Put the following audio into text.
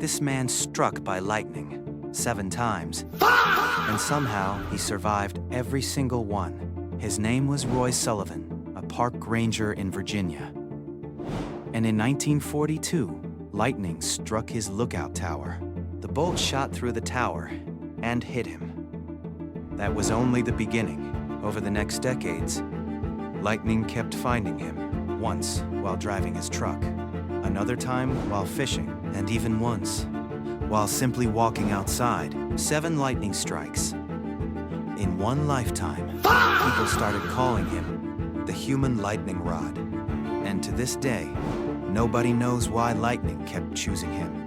This man struck by lightning 7 times, and somehow he survived every single one. His name was Roy Sullivan, a park ranger in Virginia. And in 1942, lightning struck his lookout tower. The bolt shot through the tower and hit him. That was only the beginning. Over the next decades, lightning kept finding him, once while driving his truck, another time while fishing, and even once while simply walking outside. 7 lightning strikes. In one lifetime, people started calling him the human lightning rod. And to this day, nobody knows why lightning kept choosing him.